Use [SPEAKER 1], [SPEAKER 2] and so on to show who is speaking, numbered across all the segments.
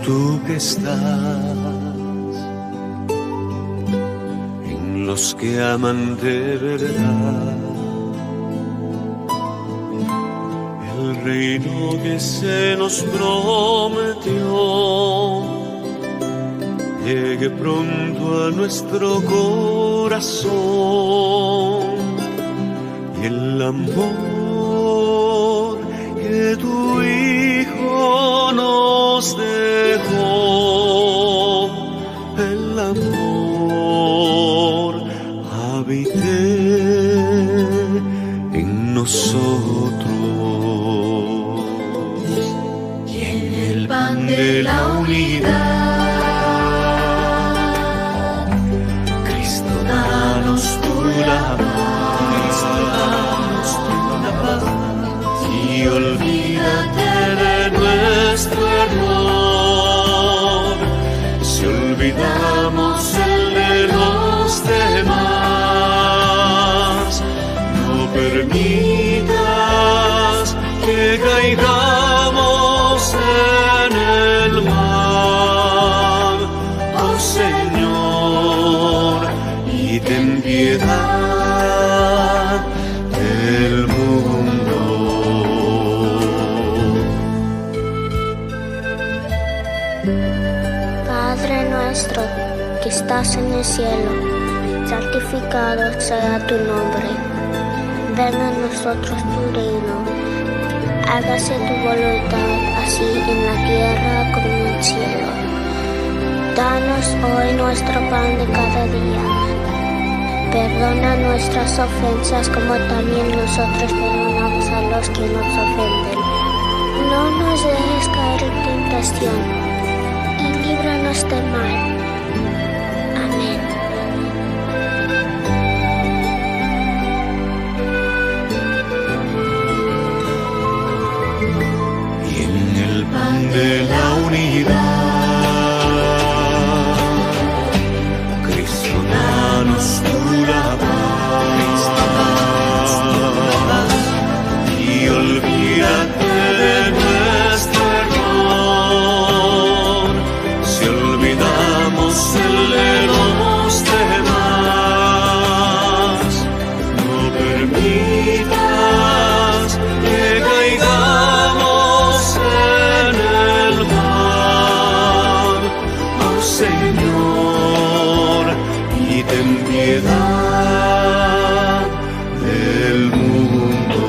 [SPEAKER 1] tú que estás en los que aman de verdad, el reino que se nos prometió llegue pronto a nuestro corazón, y el amor que tu Hijo nos dejó, el amor habite en nosotros.
[SPEAKER 2] Y en el pan de la unidad, Cristo, danos tú la paz, y olvídate de nuestro error, si olvidamos el de los demás. No permitas que caigamos en el mal, oh Señor, y ten piedad del mundo.
[SPEAKER 3] Padre nuestro que estás en el cielo, santificado sea tu nombre. Venga a nosotros tu reino. Hágase tu voluntad, así en la tierra como en el cielo. Danos hoy nuestro pan de cada día. Perdona nuestras ofensas como también nosotros perdonamos a los que nos ofenden. No nos dejes caer en tentación y líbranos del mal. Amén.
[SPEAKER 1] Y en el pan de la unidad, Cristo, danos tú la paz, y olvídate de nuestro error, si olvidamos el de los demás. No permitas que caigamos en el mal, oh Señor, y ten piedad del mundo,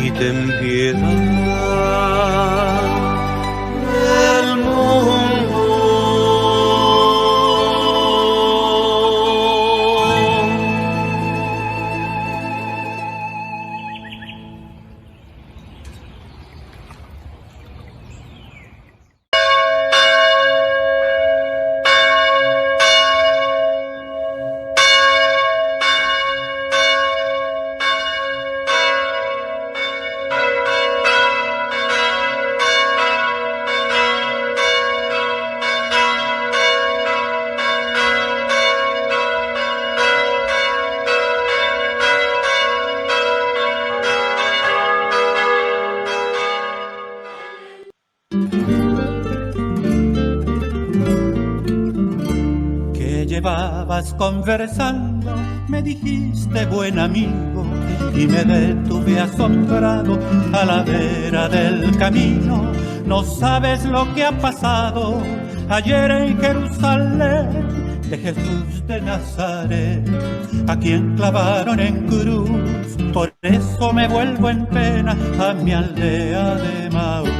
[SPEAKER 1] y ten piedad del mundo.
[SPEAKER 4] Llevabas conversando, me dijiste buen amigo, y me detuve asombrado a la vera del camino. No sabes lo que ha pasado ayer en Jerusalén, de Jesús de Nazaret, a quien clavaron en cruz. Por eso me vuelvo en pena a mi aldea de Maús.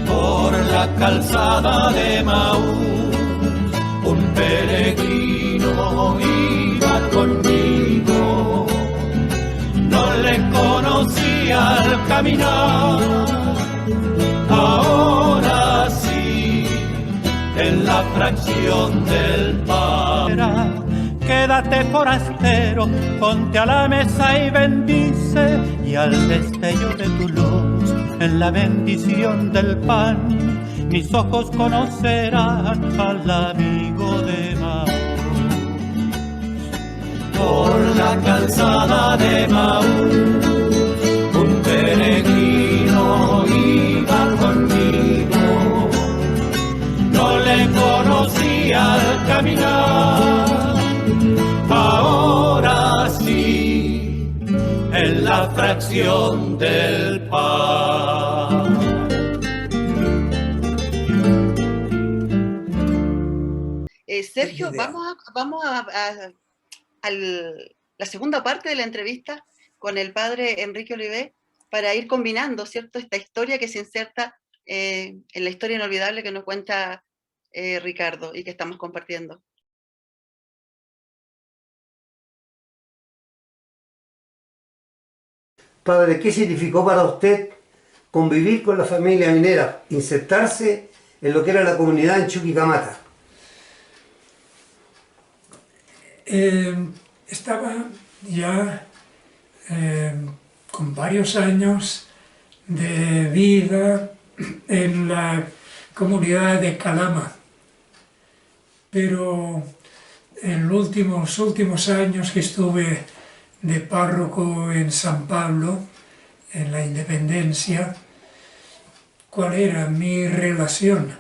[SPEAKER 4] Por la calzada de Maús un peregrino iba conmigo, no le conocía al caminar, ahora sí, en la fracción del pan. Quédate forastero, ponte a la mesa y bendice, y al destello de tu luz, en la bendición del pan, mis ojos conocerán al amigo de Maús. Por la calzada de Maús un peregrino caminar. Ahora sí, en la fracción del pan.
[SPEAKER 5] Sergio, vamos a la segunda parte de la entrevista con el padre Enrique Olivé para ir combinando, ¿cierto?, esta historia que se inserta en la historia inolvidable que nos cuenta Ricardo y que estamos compartiendo.
[SPEAKER 6] Padre, ¿qué significó para usted convivir con la familia minera, insertarse en lo que era la comunidad en Chuquicamata?
[SPEAKER 7] Estaba ya con varios años de vida en la comunidad de Calama, pero en los últimos años que estuve de párroco en San Pablo, en la Independencia, ¿cuál era mi relación?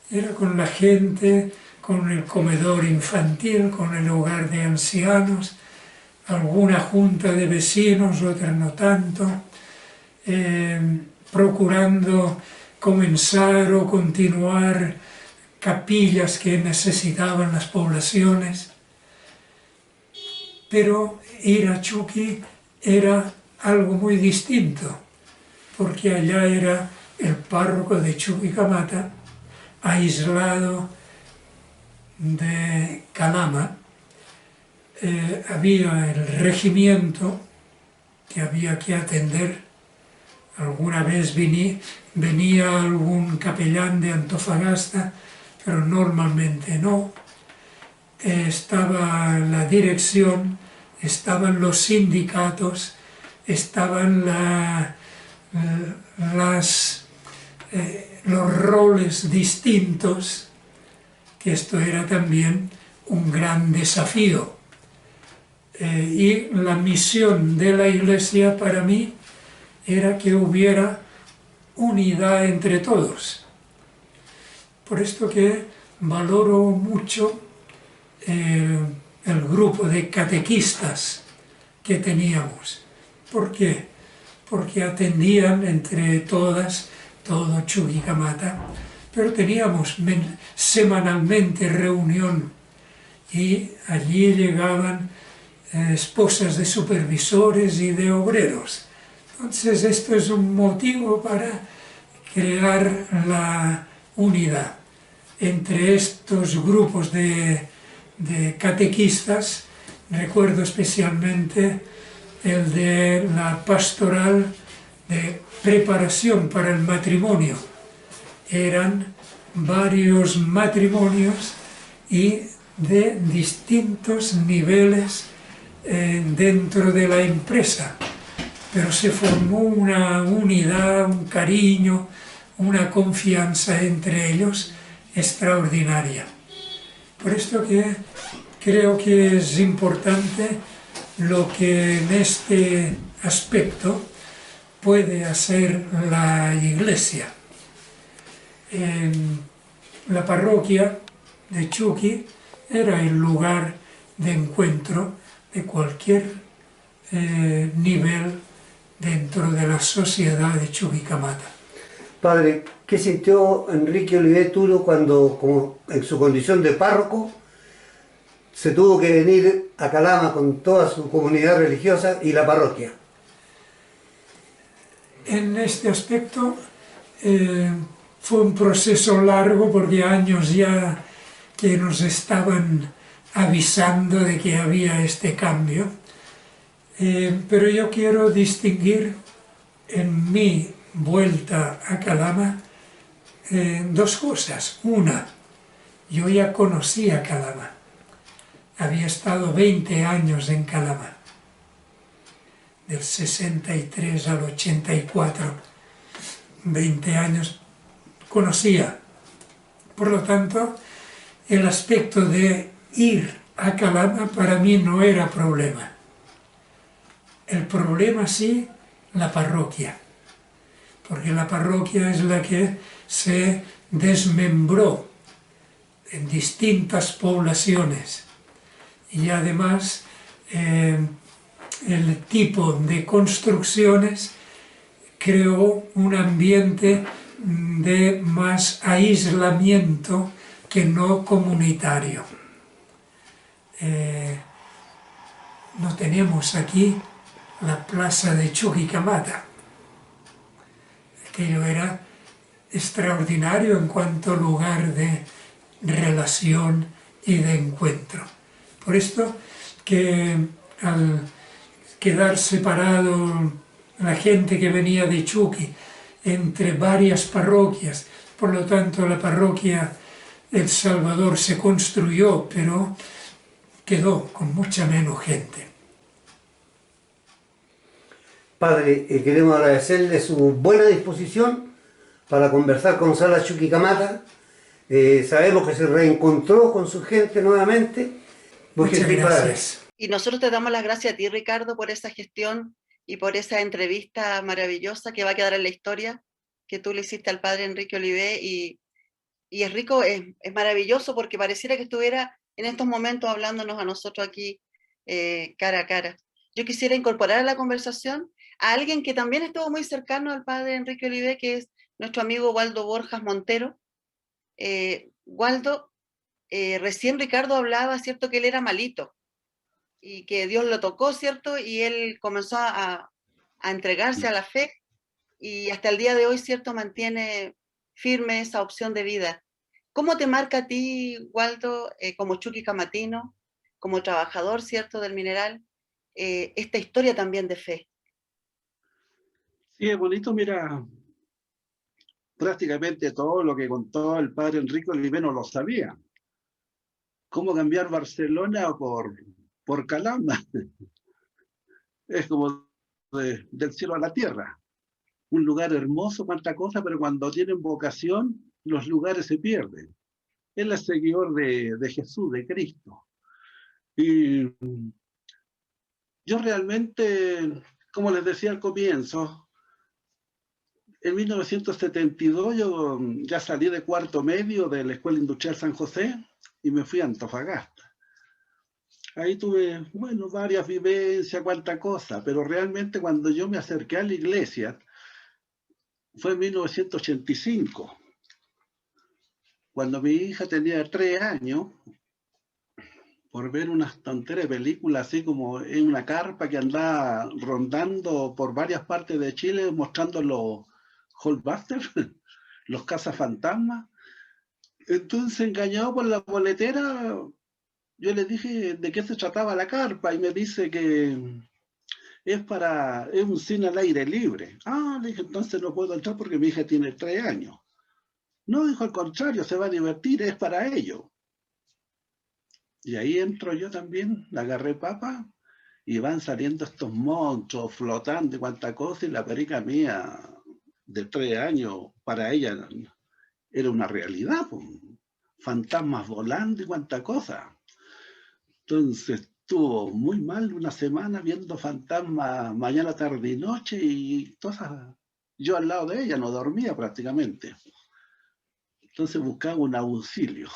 [SPEAKER 7] Era con la gente, con el comedor infantil, con el hogar de ancianos, alguna junta de vecinos, otra no tanto, procurando comenzar o continuar capillas que necesitaban las poblaciones. Pero ir a Chuqui era algo muy distinto, porque allá era el párroco de Chuquicamata, aislado de Calama. Había el regimiento que había que atender. Alguna vez venía algún capellán de Antofagasta, pero normalmente no. Estaba la dirección, estaban los sindicatos, estaban los roles distintos, que esto era también un gran desafío. Y la misión de la Iglesia para mí era que hubiera unidad entre todos. Por esto que valoro mucho el grupo de catequistas que teníamos. ¿Por qué? Porque atendían entre todas todo Chuquicamata, pero teníamos semanalmente reunión y allí llegaban esposas de supervisores y de obreros. Entonces esto es un motivo para crear la unidad. Entre estos grupos de catequistas, recuerdo especialmente el de la pastoral de preparación para el matrimonio. Eran varios matrimonios y de distintos niveles dentro de la empresa, pero se formó una unidad, un cariño, una confianza entre ellos extraordinaria. Por esto que creo que es importante lo que en este aspecto puede hacer la Iglesia. En la parroquia de Chuqui era el lugar de encuentro de cualquier nivel dentro de la sociedad de Chuquicamata.
[SPEAKER 6] Padre, ¿qué sintió Enrique Olivé Turo cuando, como en su condición de párroco, se tuvo que venir a Calama con toda su comunidad religiosa y la parroquia?
[SPEAKER 7] En este aspecto fue un proceso largo, porque años ya que nos estaban avisando de que había este cambio, pero yo quiero distinguir en mi vuelta a Calama dos cosas. Una, yo ya conocía Calama, había estado 20 años en Calama, del 63 al 84, 20 años conocía. Por lo tanto, el aspecto de ir a Calama para mí no era problema. El problema sí, la parroquia, porque la parroquia es la que se desmembró en distintas poblaciones. Y además el tipo de construcciones creó un ambiente de más aislamiento que no comunitario. No tenemos aquí la plaza de Chuquicamata. Aquello era extraordinario en cuanto lugar de relación y de encuentro. Por esto que al quedar separado la gente que venía de Chuqui entre varias parroquias, por lo tanto la parroquia El Salvador se construyó, pero quedó con mucha menos gente.
[SPEAKER 6] Padre, queremos agradecerle su buena disposición para conversar con Salas Chuquicamata. Sabemos que se reencontró con su gente nuevamente.
[SPEAKER 7] Muchas gracias.
[SPEAKER 5] Y nosotros te damos las gracias a ti, Ricardo, por esa gestión y por esa entrevista maravillosa que va a quedar en la historia que tú le hiciste al padre Enrique Olivé. Y es rico, es maravilloso, porque pareciera que estuviera en estos momentos hablándonos a nosotros aquí cara a cara. Yo quisiera incorporar a la conversación a alguien que también estuvo muy cercano al padre Enrique Olivé, que es nuestro amigo Waldo Borjas Montero. Waldo, recién Ricardo hablaba, ¿cierto?, que él era malito y que Dios lo tocó, ¿cierto?, y él comenzó a entregarse a la fe, y hasta el día de hoy, ¿cierto?, mantiene firme esa opción de vida. ¿Cómo te marca a ti, Waldo, como chuquicamatino, como trabajador, ¿cierto?, del mineral, esta historia también de fe?
[SPEAKER 8] Sí, es bonito, mira, prácticamente todo lo que contó el padre Enrique Olivé no lo sabía. ¿Cómo cambiar Barcelona por Calama? Es como del cielo a la tierra. Un lugar hermoso, cuánta cosa, pero cuando tienen vocación, los lugares se pierden. Él es seguidor de Jesús, de Cristo. Y yo realmente, como les decía al comienzo, en 1972 yo ya salí de cuarto medio de la Escuela Industrial San José y me fui a Antofagasta. Ahí tuve, bueno, varias vivencias, cuánta cosa, pero realmente cuando yo me acerqué a la iglesia, fue en 1985, cuando mi hija tenía 3 años, por ver unas tonteras de películas, así como en una carpa que andaba rondando por varias partes de Chile, mostrando los Hulkbusters, los cazafantasmas. Entonces, engañado por la boletera, yo le dije de qué se trataba la carpa, y me dice que es un cine al aire libre. Ah, le dije, entonces no puedo entrar porque mi hija tiene 3 años. No, dijo, al contrario, se va a divertir, es para ello. Y ahí entro yo también, la agarré papa, y van saliendo estos monstruos flotando y cuánta cosa, y la perica mía de 3 años, para ella era una realidad, pues. Fantasmas volando y cuánta cosa. Entonces estuvo muy mal una semana viendo fantasmas mañana, tarde y noche, y cosas. Yo al lado de ella no dormía prácticamente. Entonces buscaba un auxilio.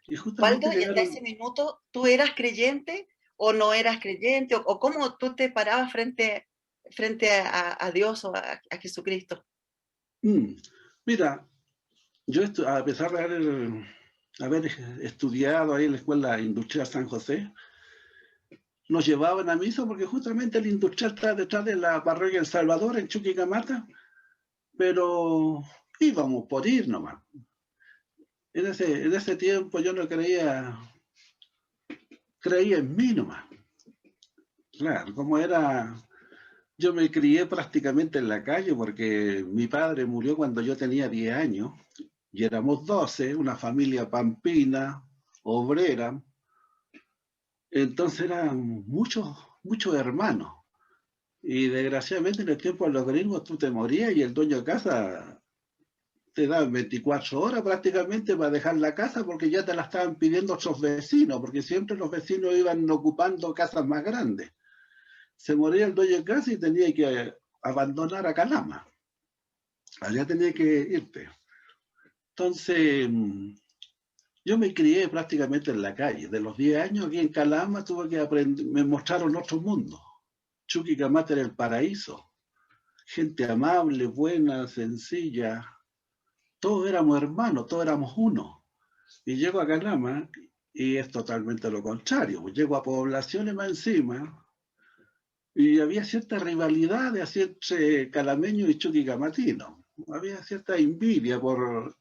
[SPEAKER 8] Y justamente
[SPEAKER 5] Waldo, y hasta ese minuto, ¿tú eras creyente o no eras creyente? ¿O cómo tú te parabas frente a Dios o a Jesucristo?
[SPEAKER 8] Mira, yo a pesar de haber estudiado ahí en la Escuela Industrial San José, nos llevaban a misa porque justamente el industrial está detrás de la parroquia El Salvador, en Chuquicamata, pero íbamos por ir nomás. En ese tiempo yo no creía en mí nomás. Claro, como era, yo me crié prácticamente en la calle porque mi padre murió cuando yo tenía 10 años y éramos 12, una familia pampina, obrera. Entonces eran muchos hermanos. Y desgraciadamente en el tiempo de los gringos tú te morías y el dueño de casa te daban 24 horas prácticamente para dejar la casa porque ya te la estaban pidiendo otros vecinos, porque siempre los vecinos iban ocupando casas más grandes. Se moría el dueño de casa y tenía que abandonar a Calama. Allá tenía que irte. Entonces, Yo me crié prácticamente en la calle. De los 10 años aquí en Calama tuve que aprender, me mostraron otro mundo. Chuquicamata era el paraíso. Gente amable, buena, sencilla. Todos éramos hermanos, todos éramos uno. Y llego a Calama y es totalmente lo contrario. Llego a poblaciones más encima y había cierta rivalidad entre calameño y chuquicamatino. Había cierta envidia por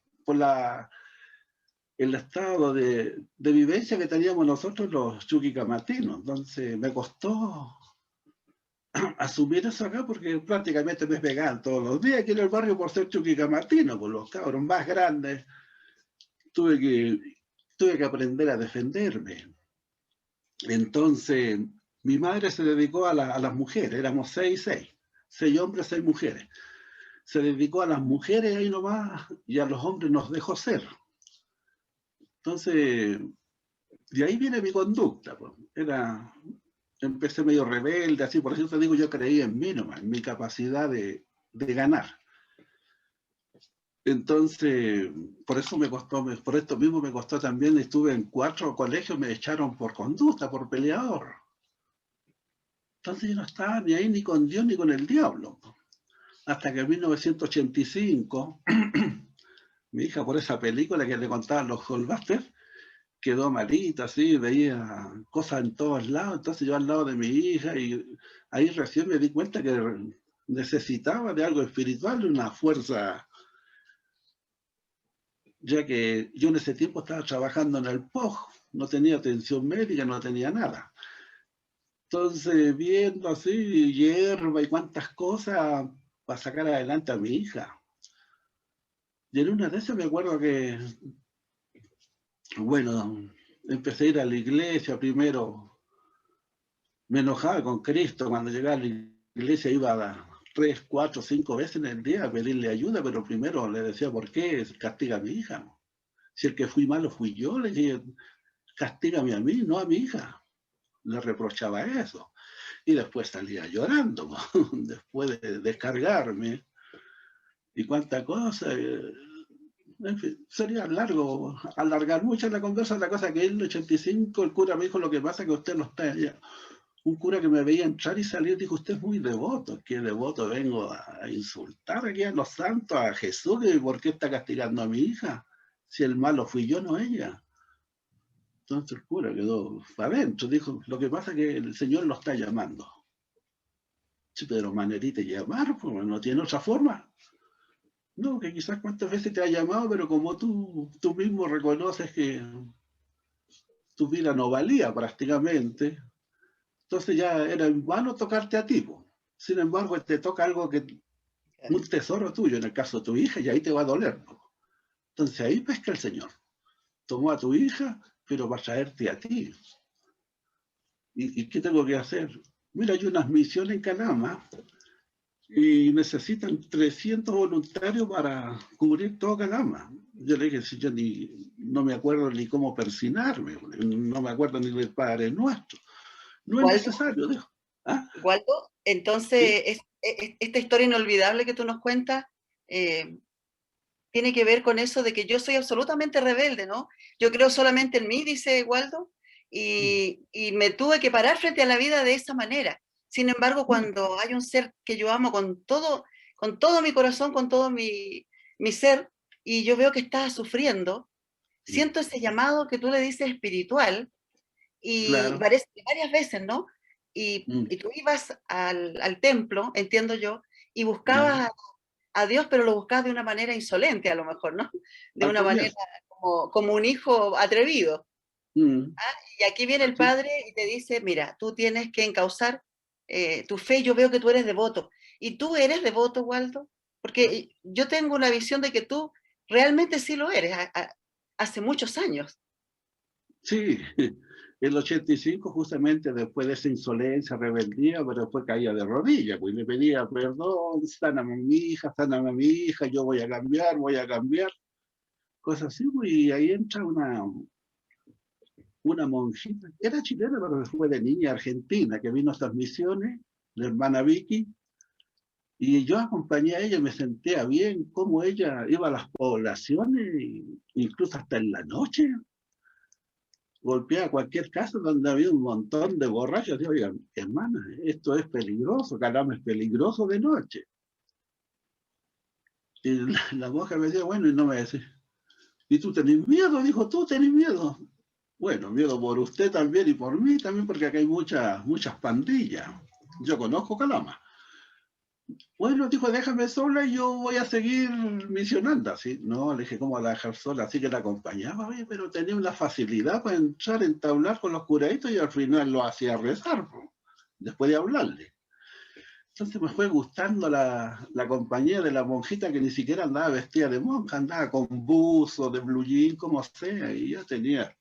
[SPEAKER 8] el estado de vivencia que teníamos nosotros los chuquicamatinos. Entonces me costó asumir eso acá porque prácticamente me pegaban todos los días aquí en el barrio por ser chuquicamatino, por los cabros más grandes. Tuve que aprender a defenderme. Entonces, mi madre se dedicó a las mujeres, éramos 6 hombres, 6 mujeres. Se dedicó a las mujeres ahí nomás y a los hombres nos dejó ser. Entonces, de ahí viene mi conducta. Pues. Empecé medio rebelde, así, por eso te digo, yo creí en mí nomás, en mi capacidad de ganar. Entonces, por eso me costó, por esto mismo me costó también, estuve en 4 colegios, me echaron por conducta, por peleador. Entonces yo no estaba ni ahí ni con Dios ni con el diablo. Hasta que en 1985, mi hija por esa película que le contaban los Goldbusters, quedó malita, así, veía cosas en todos lados, entonces yo al lado de mi hija y ahí recién me di cuenta que necesitaba de algo espiritual, de una fuerza, ya que yo en ese tiempo estaba trabajando en el POG, no tenía atención médica, no tenía nada. Entonces, viendo así hierba y cuantas cosas para sacar adelante a mi hija. Y en una de esas me acuerdo que, bueno, empecé a ir a la iglesia primero. Me enojaba con Cristo cuando llegaba a la iglesia, iba 3, 4, 5 veces en el día a pedirle ayuda, pero primero le decía, ¿por qué castiga a mi hija? Si el que fui malo fui yo, le dije, castígame a mí, no a mi hija. Le reprochaba eso. Y después salía llorando, después de descargarme. Y cuánta cosa. En fin, sería largo, alargar mucho la conversa. La cosa que en el 85 el cura me dijo, lo que pasa es que usted no está allá. Un cura que me veía entrar y salir dijo, usted es muy devoto. ¿Qué devoto? Vengo a insultar aquí a los santos, a Jesús, ¿por qué está castigando a mi hija? Si el malo fui yo, no ella. Entonces el cura quedó adentro, dijo, lo que pasa es que el Señor lo está llamando. Sí, pero manerita llamar, pues no tiene otra forma. No, que quizás cuántas veces te ha llamado, pero como tú mismo reconoces que tu vida no valía prácticamente, entonces ya era en vano tocarte a ti. Pues. Sin embargo, te toca algo que un tesoro tuyo, en el caso de tu hija, y ahí te va a doler. Pues. Entonces ahí pesca el Señor. Tomó a tu hija, pero para traerte a ti. ¿Y qué tengo que hacer? Mira, hay unas misiones en Calama y necesitan 300 voluntarios para cubrir todo Calama. Yo le dije, si yo no me acuerdo ni cómo persinarme, no me acuerdo ni del Padre Nuestro. No es necesario, dijo. ¿Ah?
[SPEAKER 5] Waldo, entonces, ¿sí? Esta historia inolvidable que tú nos cuentas tiene que ver con eso de que yo soy absolutamente rebelde, ¿no? Yo creo solamente en mí, dice Waldo, y me tuve que parar frente a la vida de esa manera. Sin embargo, cuando hay un ser que yo amo con todo mi corazón, con todo mi ser, y yo veo que está sufriendo, siento ese llamado que tú le dices espiritual, y
[SPEAKER 8] claro.
[SPEAKER 5] varias veces, ¿no? Y tú ibas al templo, entiendo yo, y buscabas a Dios, pero lo buscabas de una manera insolente a lo mejor, ¿no? De una manera como un hijo atrevido. Y aquí viene el Padre y te dice, mira, tú tienes que encauzar tu fe, yo veo que tú eres devoto. ¿Y tú eres devoto, Waldo? Porque yo tengo una visión de que tú realmente sí lo eres, hace muchos años.
[SPEAKER 8] Sí, el 85 justamente después de esa insolencia, rebeldía, pero después caía de rodillas, pues me pedía perdón, sáname a mi hija, yo voy a cambiar, cosas así, y ahí entra una monjita, era chilena, pero fue de niña argentina, que vino a estas misiones, la hermana Vicky, y yo acompañé a ella, me sentía bien, como ella iba a las poblaciones, incluso hasta en la noche, golpeaba cualquier casa donde había un montón de borrachos. Digo, oiga, hermana, esto es peligroso, Calama es peligroso de noche. Y la monja me decía, bueno, y no me decía, ¿y tú tenés miedo? Dijo, tú tenés miedo. Bueno, miedo por usted también y por mí también, porque acá hay muchas pandillas. Yo conozco Calama. Bueno, dijo, déjame sola y yo voy a seguir misionando. Así, no, le dije, ¿cómo la dejar sola? Así que la acompañaba, oye, pero tenía una facilidad para entrar, entablar con los curaditos y al final lo hacía rezar, después de hablarle. Entonces me fue gustando la compañía de la monjita que ni siquiera andaba vestida de monja, andaba con buzo, de blue jean, como sea, y ya tenía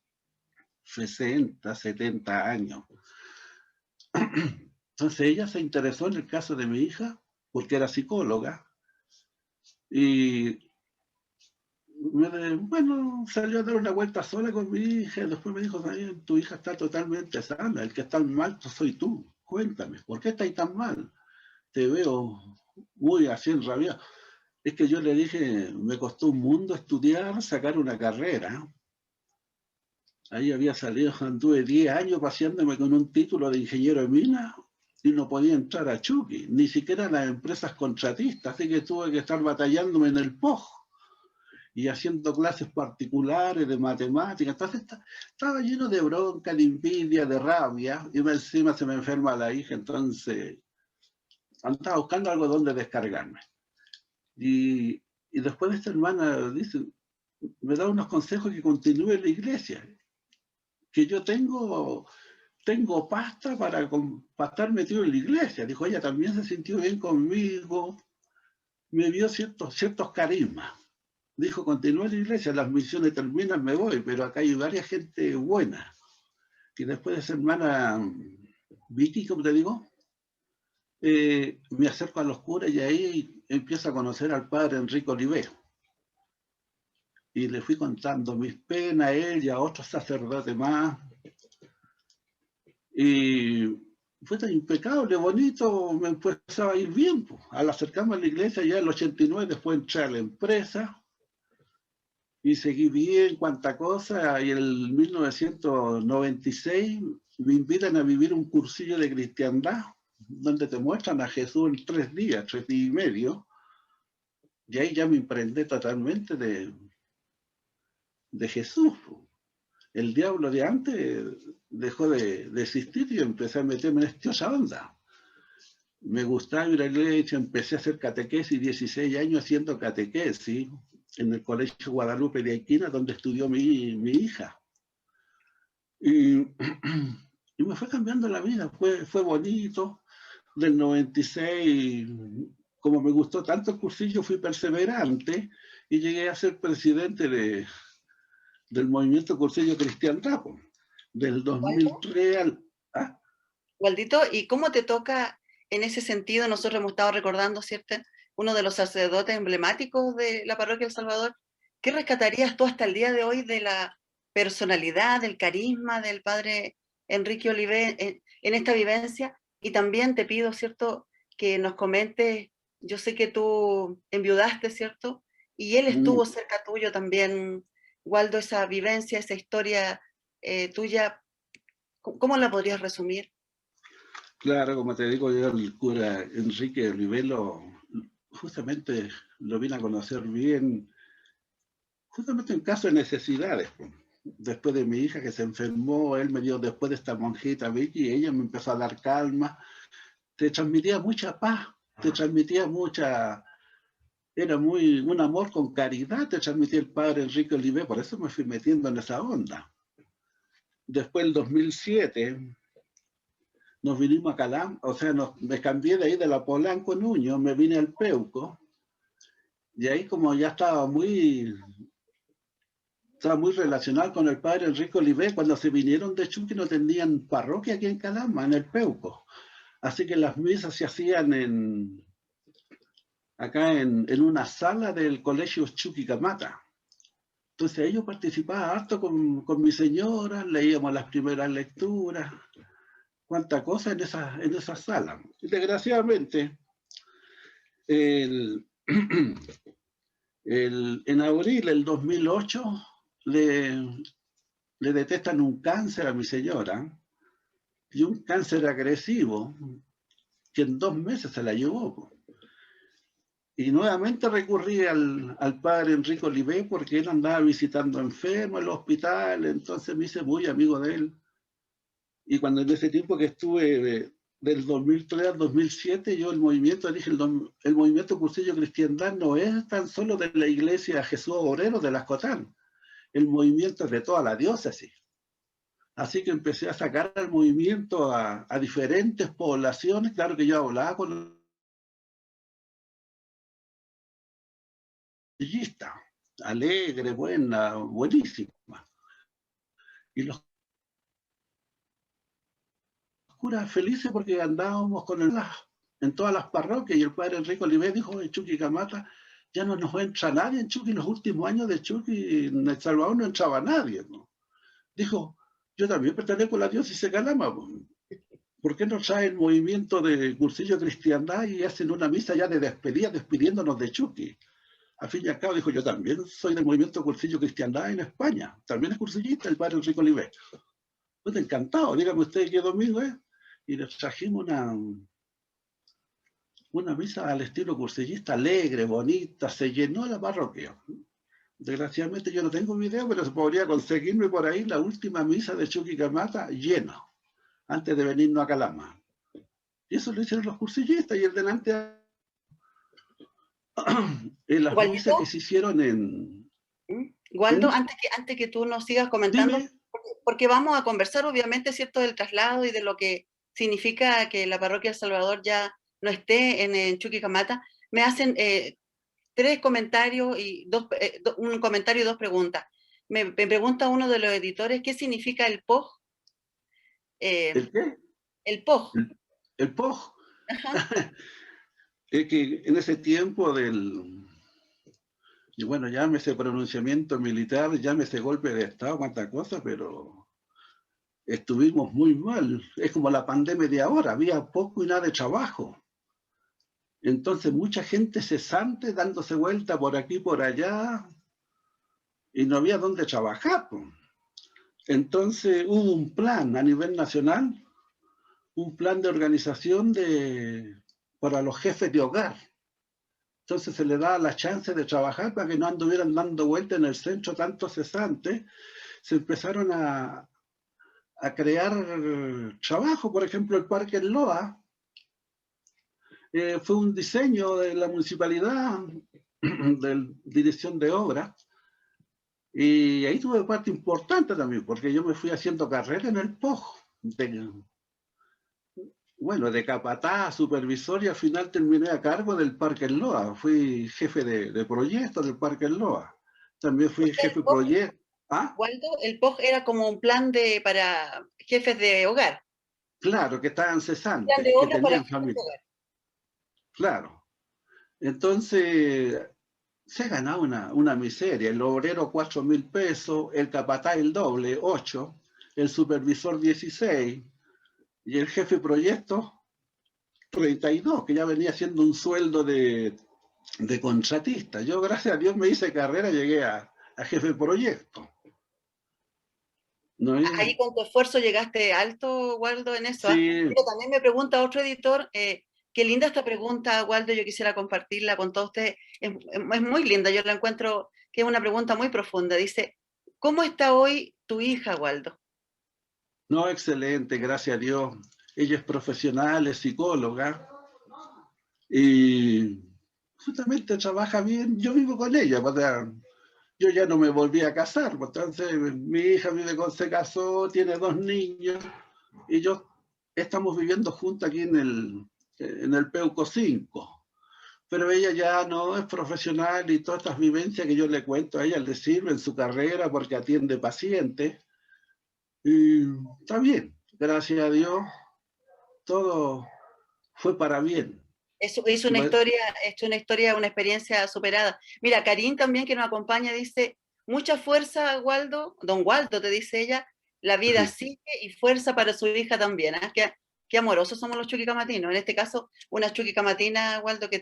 [SPEAKER 8] 60, 70 años. Entonces ella se interesó en el caso de mi hija, porque era psicóloga, y bueno, salió a dar una vuelta sola con mi hija, y después me dijo, tu hija está totalmente sana, el que está mal soy tú, cuéntame, ¿por qué estáis tan mal? Te veo muy así enrabiado. Es que yo le dije, me costó un mundo estudiar, sacar una carrera. Ahí había salido, anduve 10 años paseándome con un título de ingeniero de mina y no podía entrar a Chucky, ni siquiera las empresas contratistas, así que tuve que estar batallándome en el POJ y haciendo clases particulares de matemáticas. Entonces estaba lleno de bronca, de envidia, de rabia, y encima se me enferma la hija, entonces andaba buscando algo donde descargarme. Y después esta hermana dice, me da unos consejos que continúe en la iglesia, que yo tengo pasta para estar metido en la iglesia. Dijo, ella también se sintió bien conmigo, me vio ciertos carismas. Dijo, continúa en la iglesia, las misiones terminan, me voy, pero acá hay varias gente buena. Y después de esa hermana Vicky, como te digo, me acerco a los curas y ahí empiezo a conocer al padre Enrique Olivé. Y le fui contando mis penas a él y a otros sacerdotes más. Y fue tan impecable, bonito, me empezaba a ir bien. Pues. Al acercarme a la iglesia, ya en el 89, después entré a la empresa y seguí bien, cuanta cosa. Y en el 1996 me invitan a vivir un cursillo de cristiandad, donde te muestran a Jesús en 3 días, 3 días y medio. Y ahí ya me imprendé totalmente de Jesús. El diablo de antes dejó de existir y empecé a meterme en esta onda. Me gustaba ir a la iglesia, empecé a hacer catequesis, 16 años haciendo catequesis en el Colegio Guadalupe de Aiquina, donde estudió mi hija. Y me fue cambiando la vida, fue bonito. Del 96, como me gustó tanto el cursillo, fui perseverante y llegué a ser presidente del movimiento Cursillo Cristiandad, del 2003 al... ¿Ah?
[SPEAKER 5] Waldito, ¿y cómo te toca en ese sentido? Nosotros hemos estado recordando, ¿cierto?, uno de los sacerdotes emblemáticos de la parroquia del Salvador. ¿Qué rescatarías tú hasta el día de hoy de la personalidad, del carisma del padre Enrique Olivé en esta vivencia? Y también te pido, ¿cierto?, que nos comentes, yo sé que tú enviudaste, ¿cierto?, y él estuvo cerca tuyo también, Waldo, esa vivencia, esa historia tuya, ¿cómo la podrías resumir?
[SPEAKER 8] Claro, como te digo, yo el cura Enrique Olivé justamente lo vine a conocer bien, justamente en caso de necesidades. Después de mi hija que se enfermó, él me dio después de esta monjita Vicky, y ella me empezó a dar calma, te transmitía mucha paz, te transmitía era un amor con caridad, te transmitía el padre Enrique Olivé, por eso me fui metiendo en esa onda. Después, el 2007, nos vinimos a Calama, o sea, me cambié de ahí de la Polanco Nuño, me vine al Peuco, y ahí como ya estaba muy relacionado con el padre Enrique Olivé. Cuando se vinieron de Chucky no tenían parroquia aquí en Calama, en el Peuco, así que las misas se hacían acá en una sala del colegio Chuquicamata. Entonces yo participaba harto con mi señora, leíamos las primeras lecturas, cuánta cosa en esa sala. Y desgraciadamente, en abril del 2008, le detectan un cáncer a mi señora, y un cáncer agresivo, que en 2 meses se la llevó. Y nuevamente recurrí al padre Enrique Olivé, porque él andaba visitando enfermos en el hospital, entonces me hice muy amigo de él. Y cuando en ese tiempo que estuve del 2003 al 2007, yo el movimiento, dije, el movimiento Cursillo Cristiandad no es tan solo de la iglesia Jesús Obrero de Las Cotán, el movimiento es de toda la diócesis. Así que empecé a sacar al movimiento a diferentes poblaciones. Claro que yo hablaba con los cursillista, alegre, buena, buenísima. Y los curas felices porque andábamos con en todas las parroquias, y el padre Enrique Olivé dijo, en Chuquicamata ya no nos entra nadie en Chuqui. En los últimos años de Chuqui, en El Salvador no entraba nadie, ¿no? Dijo, yo también pertenezco a la diócesis de Calama, ¿por qué no trae el movimiento de Cursillo Cristiandad y hacen una misa ya de despedida, despidiéndonos de Chuqui? Al fin y al cabo dijo, yo también soy del movimiento Cursillo Cristiandad en España, también es cursillista el padre Enrique Olivé. Pues encantado, dígame usted qué domingo es. Y les trajimos una misa al estilo cursillista, alegre, bonita, se llenó la parroquia. Desgraciadamente yo no tengo video, pero se podría conseguirme por ahí la última misa de Chuquicamata llena, antes de venirnos a Calama. Y eso lo hicieron los cursillistas, y el delante en las misas que se hicieron en...
[SPEAKER 5] Waldo, antes que tú nos sigas comentando, porque vamos a conversar obviamente, ¿cierto?, del traslado y de lo que significa que la parroquia El Salvador ya no esté en Chuquicamata. Me hacen 3 comentarios y un comentario y 2 preguntas. Me pregunta uno de los editores, ¿qué significa el POG?
[SPEAKER 8] ¿El qué?
[SPEAKER 5] El POG.
[SPEAKER 8] El POG. Es que en ese tiempo y bueno, llámese pronunciamiento militar, llámese golpe de Estado, cuántas cosas, pero estuvimos muy mal. Es como la pandemia de ahora, había poco y nada de trabajo. Entonces mucha gente cesante, dándose vuelta por aquí y por allá, y no había dónde trabajar. Entonces hubo un plan a nivel nacional, un plan de organización para los jefes de hogar. Entonces se le da la chance de trabajar para que no anduvieran dando vuelta en el centro tantos cesantes. Se empezaron a crear trabajo. Por ejemplo, el Parque El Loa fue un diseño de la municipalidad, de Dirección de Obras, y ahí tuve parte importante también, porque yo me fui haciendo carrera en el POG, de capataz, supervisor, y al final terminé a cargo del Parque El Loa. Fui jefe de proyecto del Parque El Loa. También fui jefe de proyecto. ¿Ah?
[SPEAKER 5] Waldo, el POG era como un plan para jefes de hogar.
[SPEAKER 8] Claro, que estaban cesantes,
[SPEAKER 5] Plan de obra
[SPEAKER 8] que tenían familia. Claro. Entonces, se ganaba una miseria. El obrero 4.000 pesos, el capataz el doble, 8, el supervisor 16, y el jefe de proyecto 32, que ya venía siendo un sueldo de contratista. Yo, gracias a Dios, me hice carrera, llegué a jefe de proyecto. ¿No?
[SPEAKER 5] Ahí con tu esfuerzo llegaste alto, Waldo, en eso.
[SPEAKER 8] Sí.
[SPEAKER 5] Pero también me pregunta otro editor, qué linda esta pregunta, Waldo, yo quisiera compartirla con todos ustedes. Es muy linda, yo la encuentro que es una pregunta muy profunda. Dice, ¿cómo está hoy tu hija, Waldo?
[SPEAKER 8] No, excelente, gracias a Dios. Ella es profesional, es psicóloga, y justamente trabaja bien. Yo vivo con ella, yo ya no me volví a casar, entonces mi hija se casó, tiene 2 niños, y yo estamos viviendo juntos aquí en el Peuco 5. Pero ella ya no es profesional, y todas estas vivencias que yo le cuento a ella le sirven en su carrera porque atiende pacientes. Y está bien, gracias a Dios, todo fue para bien.
[SPEAKER 5] Es una historia, una experiencia superada. Mira, Karin también, que nos acompaña, dice, mucha fuerza, Waldo, don Waldo, te dice ella, la vida sigue, y fuerza para su hija también. Qué amorosos somos los chuquicamatinos. En este caso, una chuquicamatina, Waldo, que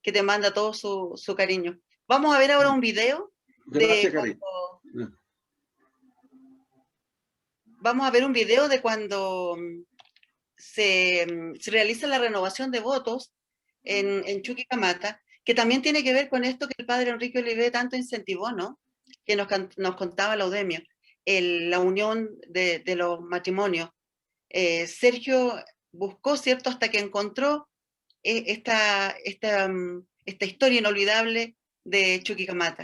[SPEAKER 5] te manda todo su cariño. Vamos a ver ahora un video.
[SPEAKER 8] Gracias, Karin.
[SPEAKER 5] vamos a ver un video de cuando se realiza la renovación de votos en Chuquicamata, que también tiene que ver con esto que el padre Enrique Olivé tanto incentivó, ¿no? Que nos contaba Laudemio, la unión de los matrimonios. Sergio buscó, ¿cierto?, hasta que encontró esta historia inolvidable de Chuquicamata.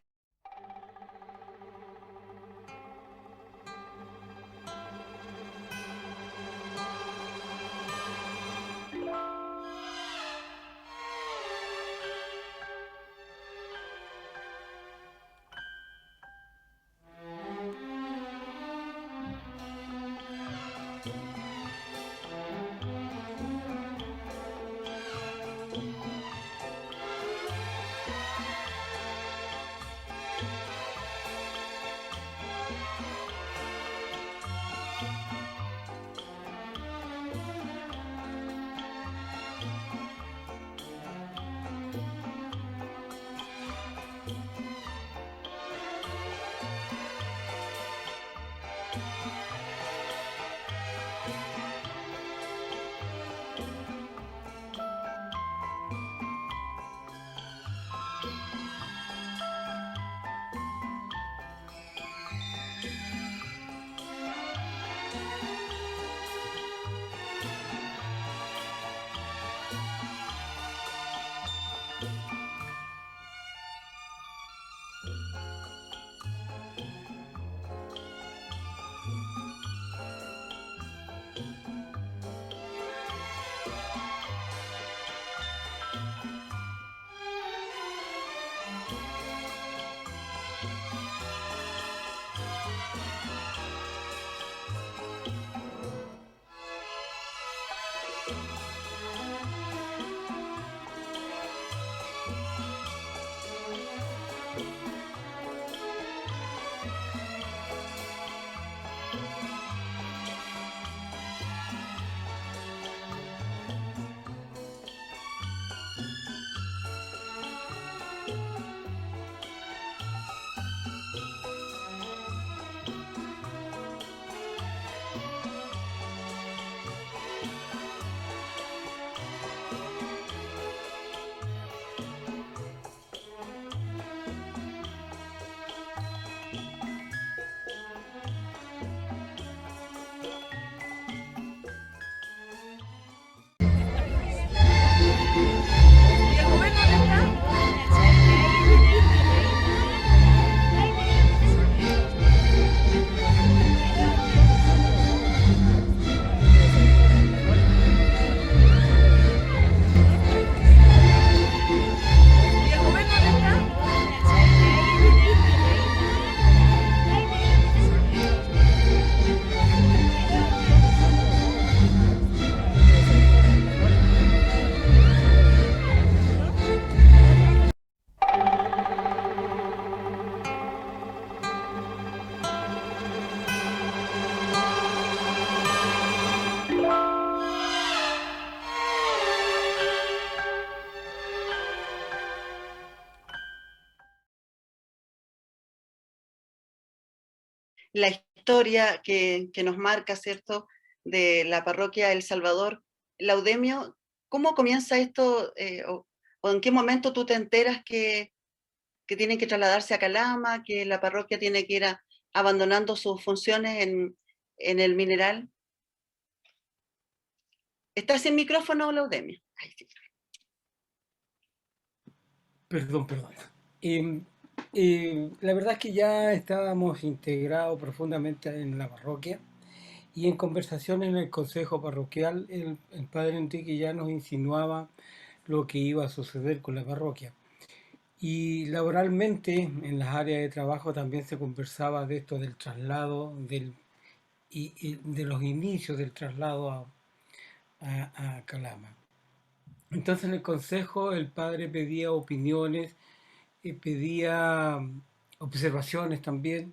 [SPEAKER 5] La historia que nos marca, ¿cierto?, de la parroquia El Salvador. Laudemio, ¿cómo comienza esto o en qué momento tú te enteras que tienen que trasladarse a Calama, que la parroquia tiene que ir abandonando sus funciones en el mineral? ¿Estás sin micrófono, Laudemio? Ay, sí.
[SPEAKER 9] Perdón. La verdad es que ya estábamos integrados profundamente en la parroquia y en conversación en el consejo parroquial el padre Enrique ya nos insinuaba lo que iba a suceder con la parroquia. Y laboralmente en las áreas de trabajo también se conversaba de esto del traslado y de los inicios del traslado a Calama. Entonces en el consejo el padre pedía opiniones, pedía observaciones también,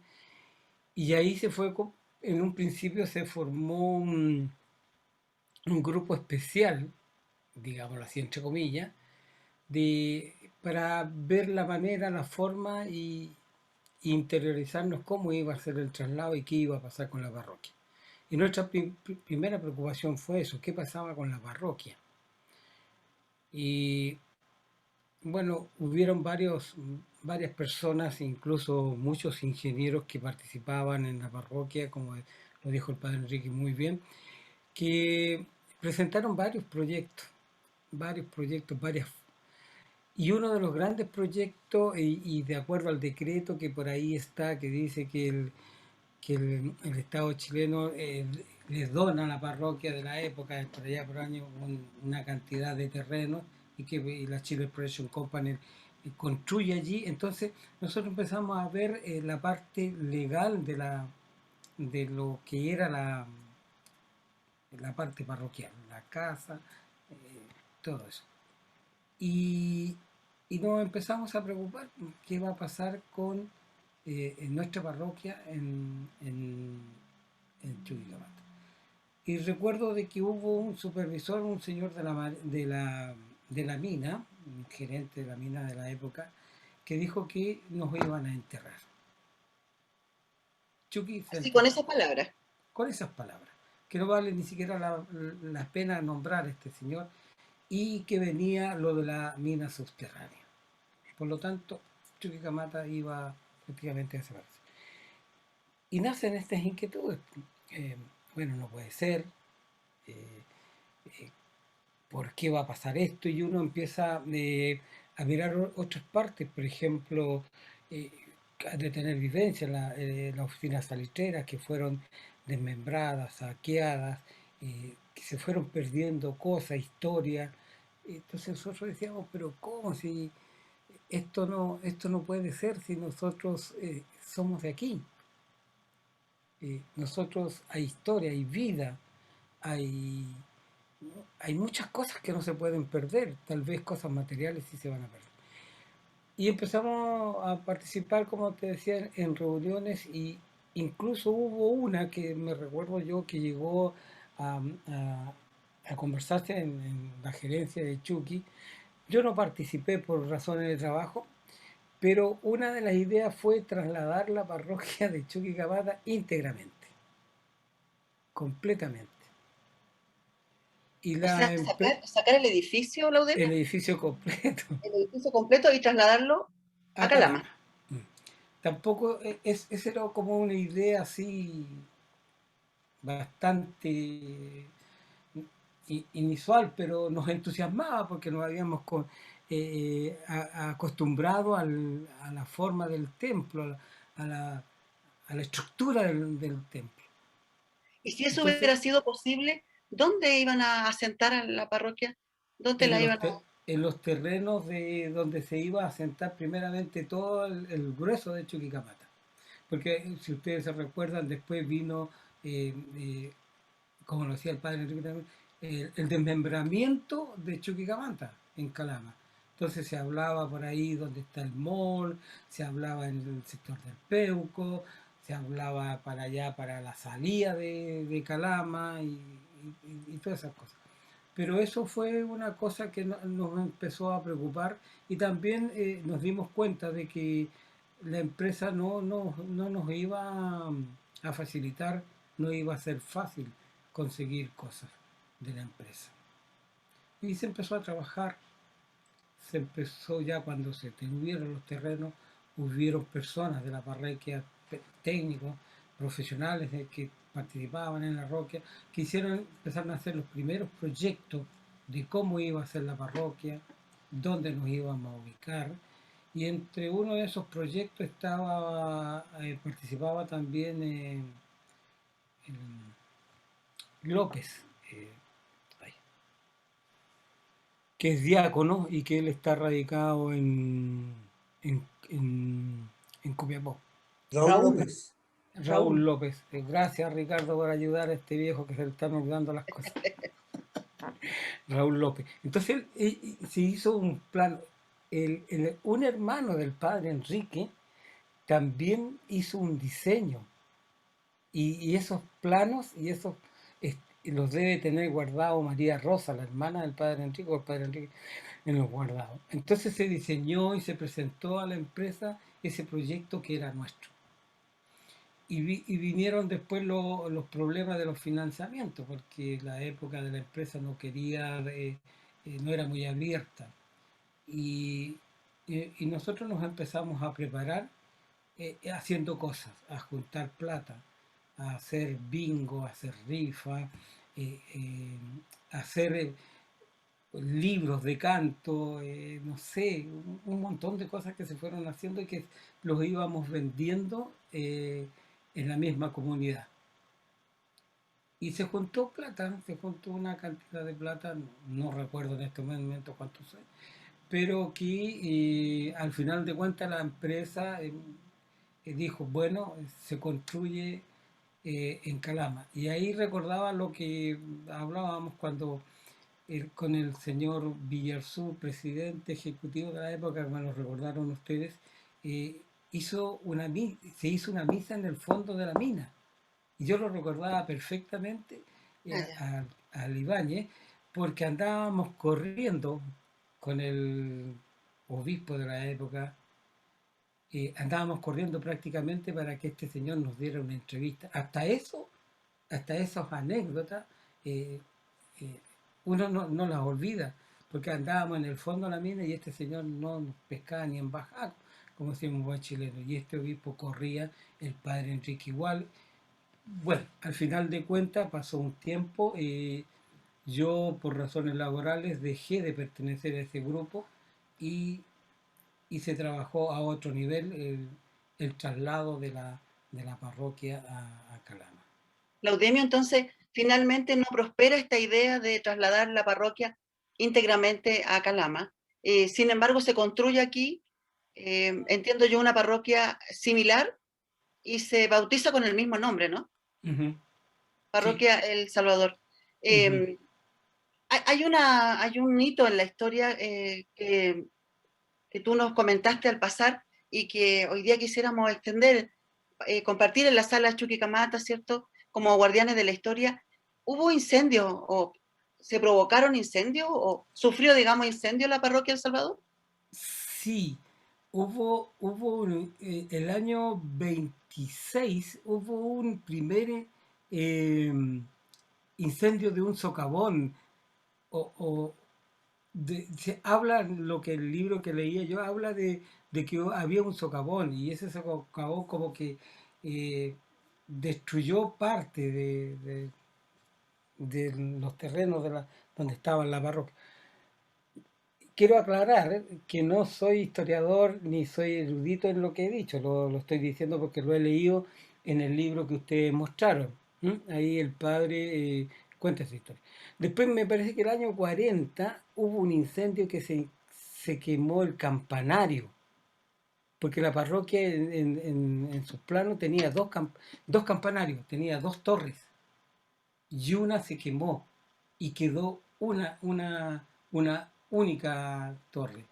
[SPEAKER 9] y ahí en un principio se formó un grupo especial, digámoslo así entre comillas, para ver la manera, la forma y interiorizarnos cómo iba a ser el traslado y qué iba a pasar con la parroquia. Y nuestra primera preocupación fue eso, qué pasaba con la parroquia. Y bueno, hubieron varias personas, incluso muchos ingenieros que participaban en la parroquia, como lo dijo el padre Enrique muy bien, que presentaron varios proyectos, y uno de los grandes proyectos, y de acuerdo al decreto que por ahí está, que dice que el Estado chileno les dona a la parroquia de la época, por allá por año, una cantidad de terrenos, y que la Chile Exploration Company construye allí. Entonces nosotros empezamos a ver la parte legal de lo que era la parte parroquial, la casa, todo eso. Y nos empezamos a preocupar qué va a pasar con en nuestra parroquia en Chuquicamata. Y recuerdo de que hubo un supervisor, un señor de la mina, un gerente de la mina de la época, que dijo que nos iban a enterrar.
[SPEAKER 5] Así con esas palabras.
[SPEAKER 9] Con esas palabras, que no vale ni siquiera la pena nombrar a este señor, y que venía lo de la mina subterránea. Por lo tanto, Chuquicamata iba prácticamente a cerrarse. Y nacen estas inquietudes. Bueno, no puede ser. ¿Por qué va a pasar esto? Y uno empieza a mirar otras partes. Por ejemplo, de tener vivencia las oficinas salitreras que fueron desmembradas, saqueadas, que se fueron perdiendo cosas, historias. Entonces nosotros decíamos, pero ¿cómo? Si esto no puede ser, si nosotros somos de aquí. Nosotros hay historia, hay vida, hay muchas cosas que no se pueden perder, tal vez cosas materiales sí se van a perder. Y empezamos a participar, como te decía, en reuniones, y incluso hubo una que me recuerdo yo que llegó a conversarse en la gerencia de Chuqui. Yo no participé por razones de trabajo, pero una de las ideas fue trasladar la parroquia de Chuquicamata íntegramente, completamente.
[SPEAKER 5] Y sacar el edificio, Laudemio.
[SPEAKER 9] El edificio completo.
[SPEAKER 5] El edificio completo y trasladarlo a Calama.
[SPEAKER 9] Tampoco, esa era como una idea así bastante inusual, pero nos entusiasmaba porque nos habíamos acostumbrado a la forma del templo, a la estructura del templo.
[SPEAKER 5] Y si eso hubiera sido posible, ¿dónde iban a asentar a la parroquia? ¿Dónde la iban a...?
[SPEAKER 9] En los terrenos de donde se iba a asentar primeramente todo el grueso de Chuquicamata. Porque si ustedes se recuerdan, después vino, como lo decía el padre Enrique también, el desmembramiento de Chuquicamata en Calama. Entonces se hablaba por ahí donde está el mall, se hablaba en el sector del Peuco, se hablaba para allá, para la salida de Calama y todas esas cosas. Pero eso fue una cosa que nos empezó a preocupar, y también nos dimos cuenta de que la empresa no nos iba a facilitar, no iba a ser fácil conseguir cosas de la empresa. Y se empezó a trabajar, se empezó ya cuando se tuvieron los terrenos, hubieron personas de la parroquia, técnicos, profesionales que participaban en la parroquia, que empezaron a hacer los primeros proyectos de cómo iba a ser la parroquia, dónde nos íbamos a ubicar, y entre uno de esos proyectos participaba también López, que es diácono y que él está radicado en Copiapó. Raúl López. Gracias, Ricardo, por ayudar a este viejo que se le están olvidando las cosas. Raúl López. Entonces se hizo un plan. Un hermano del padre Enrique también hizo un diseño, y esos planos y esos los debe tener guardado María Rosa, la hermana del padre Enrique, o el padre Enrique, en los guardados. Entonces se diseñó y se presentó a la empresa ese proyecto que era nuestro. y vinieron después los problemas de los financiamientos, porque la época de la empresa no quería, no era muy abierta. Y, y nosotros nos empezamos a preparar haciendo cosas, a juntar plata, a hacer bingo, a hacer rifa, a hacer libros de canto, no sé, un montón de cosas que se fueron haciendo y que los íbamos vendiendo en la misma comunidad. Y se juntó plata, se juntó una cantidad de plata, no recuerdo en este momento cuánto fue, pero que al final de cuentas la empresa dijo, bueno, se construye en Calama. Y ahí recordaba lo que hablábamos cuando con el señor Villarzú, presidente ejecutivo de la época, que me lo recordaron ustedes, se hizo una misa en el fondo de la mina. Y yo lo recordaba perfectamente al Ibáñez, porque andábamos corriendo con el obispo de la época, andábamos corriendo prácticamente para que este señor nos diera una entrevista. Hasta esas anécdotas, uno no las olvida, porque andábamos en el fondo de la mina y este señor no nos pescaba ni en bajado, como decimos buen chileno, y este obispo corría, el padre Enrique igual. Bueno, al final de cuentas pasó un tiempo, yo por razones laborales dejé de pertenecer a ese grupo y se trabajó a otro nivel el traslado de la parroquia a Calama.
[SPEAKER 5] Laudemio, entonces, finalmente no prospera esta idea de trasladar la parroquia íntegramente a Calama. Sin embargo, se construye aquí, entiendo yo, una parroquia similar y se bautiza con el mismo nombre, ¿no? Parroquia sí. El Salvador. Hay un hito en la historia que tú nos comentaste al pasar y que hoy día quisiéramos extender, compartir en la sala Chuquicamata, ¿cierto? Como guardianes de la historia. ¿Hubo incendio o se provocaron incendios o sufrió, digamos, incendio la parroquia El Salvador?
[SPEAKER 9] Sí, hubo el año 26 hubo un primer incendio de un socavón se habla, lo que el libro que leía yo habla de que había un socavón y ese socavón como que destruyó parte de los terrenos donde estaba la parroquia. Quiero aclarar que no soy historiador ni soy erudito en lo que he dicho, lo estoy diciendo porque lo he leído en el libro que ustedes mostraron. Ahí el padre cuenta esa historia. Después me parece que el año 40 hubo un incendio que se quemó el campanario, porque la parroquia en sus planos tenía dos campanarios, tenía dos torres, y una se quemó y quedó una única torre.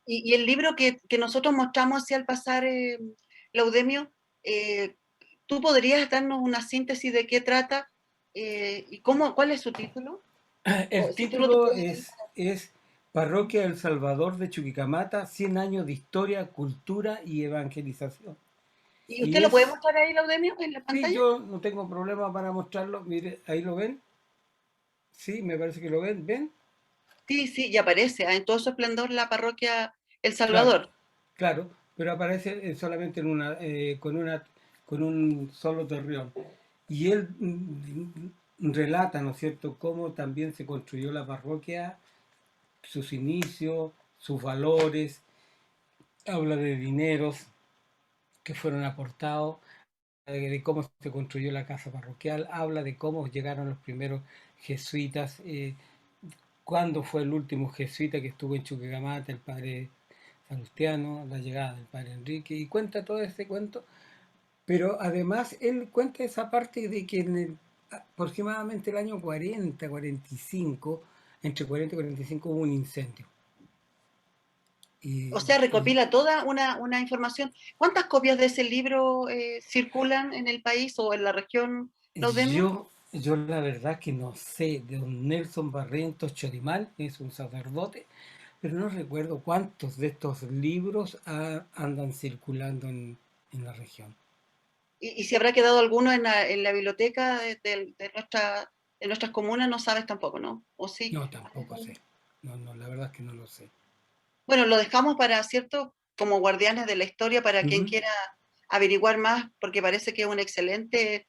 [SPEAKER 5] Y el libro que nosotros mostramos así al pasar, Laudemio, ¿tú podrías darnos una síntesis de qué trata y cuál es su título?
[SPEAKER 9] El título es Parroquia El Salvador de Chuquicamata, 100 años de historia, cultura y evangelización.
[SPEAKER 5] ¿Y usted lo puede mostrar ahí, Laudemio, en la pantalla?
[SPEAKER 9] Sí, yo no tengo problema para mostrarlo. Mire, ahí lo ven. Sí, me parece que lo ven. ¿Ven?
[SPEAKER 5] Sí, y aparece en todo su esplendor la parroquia El Salvador.
[SPEAKER 9] Claro, pero aparece solamente con un solo torreón. Y él relata, ¿no es cierto?, cómo también se construyó la parroquia, sus inicios, sus valores, habla de dineros que fueron aportados, de cómo se construyó la casa parroquial, habla de cómo llegaron los primeros jesuitas, cuándo fue el último jesuita que estuvo en Chuquicamata, el padre Salustiano, la llegada del padre Enrique, y cuenta todo ese cuento, pero además él cuenta esa parte de que aproximadamente el año 40, 45, entre 40 y 45 hubo un incendio.
[SPEAKER 5] O sea, recopila toda una información. ¿Cuántas copias de ese libro circulan en el país o en la región?
[SPEAKER 9] Yo la verdad que no sé, de don Nelson Barrientos Chorimal, que es un sacerdote, pero no recuerdo cuántos de estos libros andan circulando en la región.
[SPEAKER 5] Y si habrá quedado alguno en la biblioteca de nuestras comunas, no sabes tampoco, ¿no? ¿O sí?
[SPEAKER 9] No, tampoco sé. No, no, la verdad es que no lo sé.
[SPEAKER 5] Bueno, lo dejamos para, ¿cierto? Como guardianes de la historia, para quien quiera averiguar más, porque parece que es una excelente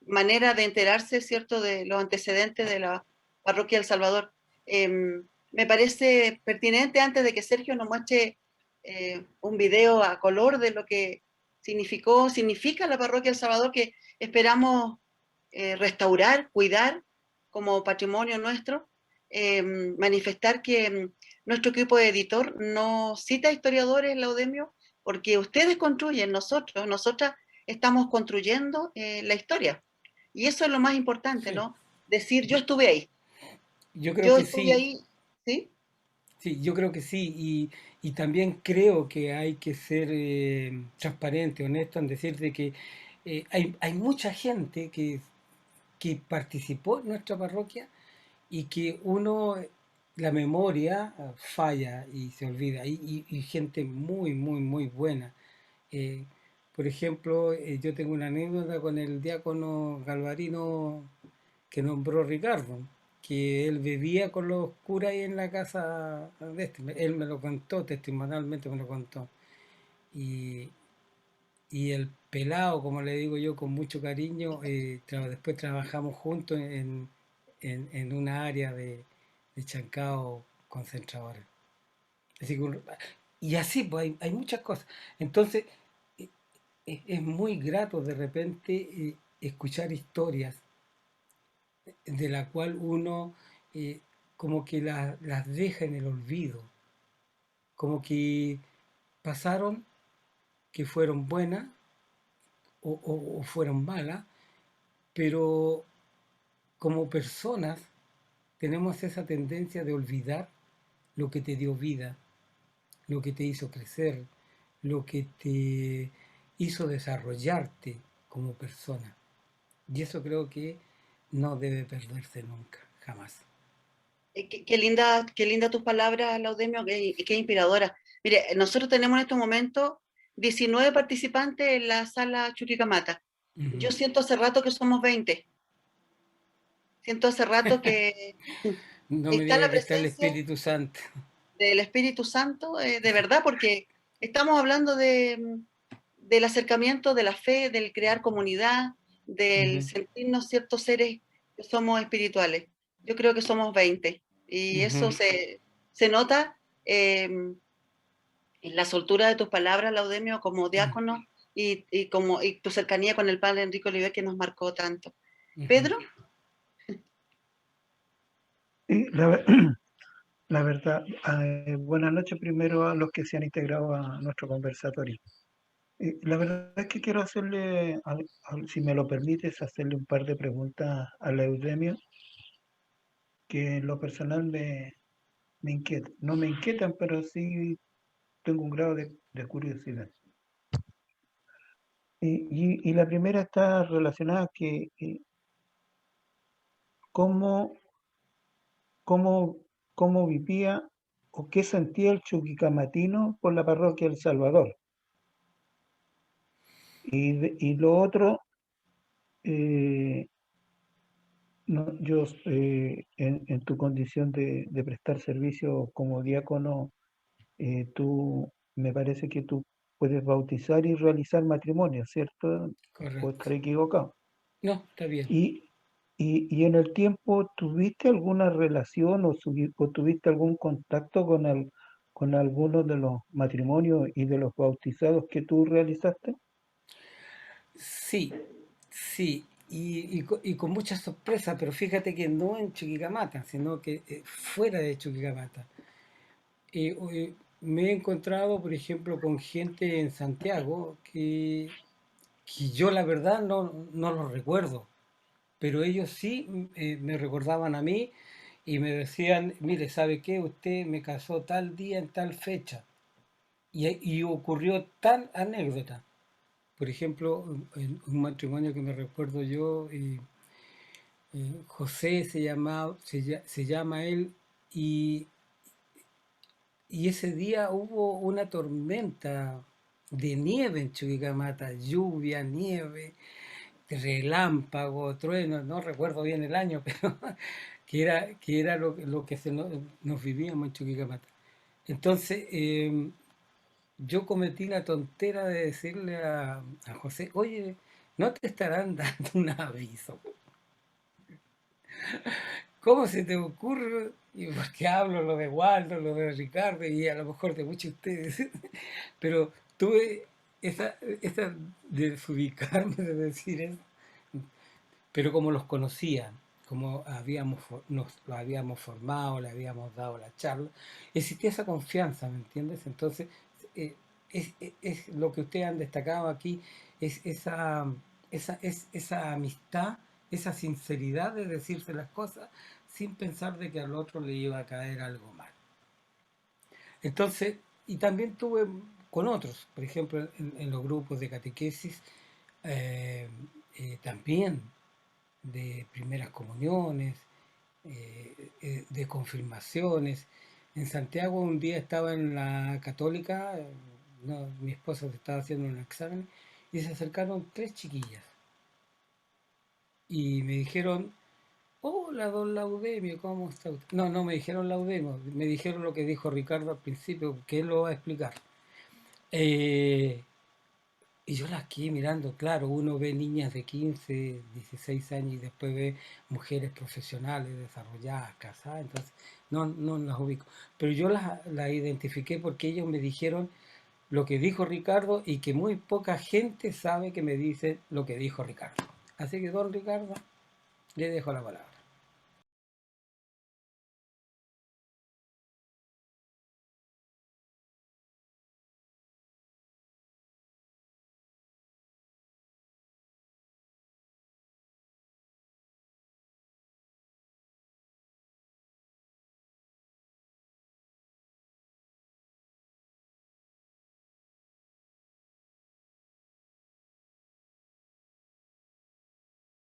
[SPEAKER 5] manera de enterarse, ¿cierto?, de los antecedentes de la parroquia del Salvador. Me parece pertinente, antes de que Sergio nos muestre un video a color de lo que significa la parroquia del Salvador, que esperamos restaurar, cuidar como patrimonio nuestro, manifestar que nuestro equipo de editor no cita historiadores, Laudemio, porque ustedes construyen, nosotras estamos construyendo la historia. Y eso es lo más importante,
[SPEAKER 9] Sí.
[SPEAKER 5] ¿no? Decir, yo estuve ahí.
[SPEAKER 9] Yo creo
[SPEAKER 5] Yo
[SPEAKER 9] que
[SPEAKER 5] estuve
[SPEAKER 9] sí.
[SPEAKER 5] ahí, ¿sí?
[SPEAKER 9] Sí, yo creo que sí. Y también creo que hay que ser transparente, honesto en decirte que hay mucha gente que participó en nuestra parroquia y que la memoria falla y se olvida. Y gente muy, muy, muy buena. Eh, por ejemplo, yo tengo una anécdota con el diácono Galvarino que nombró Ricardo, que él vivía con los curas ahí en la casa de este. Él me lo contó, testimonialmente me lo contó. Y, y el pelado, como le digo yo, con mucho cariño, después trabajamos juntos en una área de Chancao concentradores. Así que, y así, pues hay muchas cosas. Entonces, eh, es muy grato de repente escuchar historias de la cual uno como que las deja en el olvido, como que pasaron, que fueron buenas o fueron malas, pero como personas tenemos esa tendencia de olvidar lo que te dio vida, lo que te hizo crecer, lo que te hizo desarrollarte como persona. Y eso creo que no debe perderse nunca, jamás.
[SPEAKER 5] Qué linda tus palabras, Laudemio, qué inspiradora. Mire, nosotros tenemos en estos momentos 19 participantes en la sala Chuquicamata. Yo siento hace rato que somos 20. Siento hace rato que
[SPEAKER 9] No me
[SPEAKER 5] está la
[SPEAKER 9] diga que está el
[SPEAKER 5] presencia
[SPEAKER 9] Espíritu Santo.
[SPEAKER 5] del Espíritu Santo, de verdad, porque estamos hablando del acercamiento de la fe, del crear comunidad, del sentirnos ciertos seres que somos espirituales. Yo creo que somos 20 y eso se nota en la soltura de tus palabras, Laudemio, como diácono y tu cercanía con el padre Enrique Oliver, que nos marcó tanto. Pedro.
[SPEAKER 10] La verdad, buenas noches primero a los que se han integrado a nuestro conversatorio. La verdad es que quiero hacerle, si me lo permites, hacerle un par de preguntas a Eudemio, que en lo personal me inquietan. No me inquietan, pero sí tengo un grado de curiosidad. Y la primera está relacionada a que cómo, cómo vivía o qué sentía el chuquicamatino por la parroquia El Salvador. Y lo otro, yo en tu condición de prestar servicio como diácono, tú me parece que tú puedes bautizar y realizar matrimonio, ¿cierto? ¿O
[SPEAKER 9] Correcto.
[SPEAKER 10] estaré equivocado?
[SPEAKER 9] No, está bien.
[SPEAKER 10] Y en el tiempo, ¿tuviste alguna relación o tuviste algún contacto con alguno de los matrimonios y de los bautizados que tú realizaste?
[SPEAKER 9] Sí, sí. Y con mucha sorpresa, pero fíjate que no en Chuquicamata, sino que fuera de Chuquicamata. Me he encontrado, por ejemplo, con gente en Santiago que yo la verdad no los recuerdo, pero ellos sí me recordaban a mí y me decían, mire, ¿sabe qué? Usted me casó tal día en tal fecha y ocurrió tal anécdota. Por ejemplo, en un matrimonio que me recuerdo yo, José se llama él y y ese día hubo una tormenta de nieve en Chuquicamata, lluvia, nieve, relámpago, trueno, no recuerdo bien el año, pero que era lo que nos vivíamos en Chuquicamata. Entonces, yo cometí la tontera de decirle a José, oye, ¿no te estarán dando un aviso? ¿Cómo se te ocurre? Y porque hablo lo de Waldo, lo de Ricardo y a lo mejor de muchos de ustedes, pero tuve esa de desubicarme, de decir eso, pero como los conocía, como nos lo habíamos formado, le habíamos dado la charla, existía esa confianza, ¿me entiendes? Entonces, es lo que ustedes han destacado aquí, es esa amistad, esa sinceridad de decirse las cosas sin pensar de que al otro le iba a caer algo mal. Entonces, y también tuve con otros, por ejemplo, en los grupos de catequesis, también de primeras comuniones, de confirmaciones. En Santiago un día estaba en la católica, mi esposa se estaba haciendo un examen, y se acercaron 3 chiquillas. Y me dijeron, hola, don Laudemio, ¿cómo está usted? No, no me dijeron Laudemio, me dijeron lo que dijo Ricardo al principio, que él lo va a explicar. Y yo las quedé mirando, claro, uno ve niñas de 15, 16 años y después ve mujeres profesionales, desarrolladas, casadas, entonces no las ubico. Pero yo las identifiqué porque ellos me dijeron lo que dijo Ricardo y que muy poca gente sabe que me dice lo que dijo Ricardo. Así que, don Ricardo, le dejo la palabra.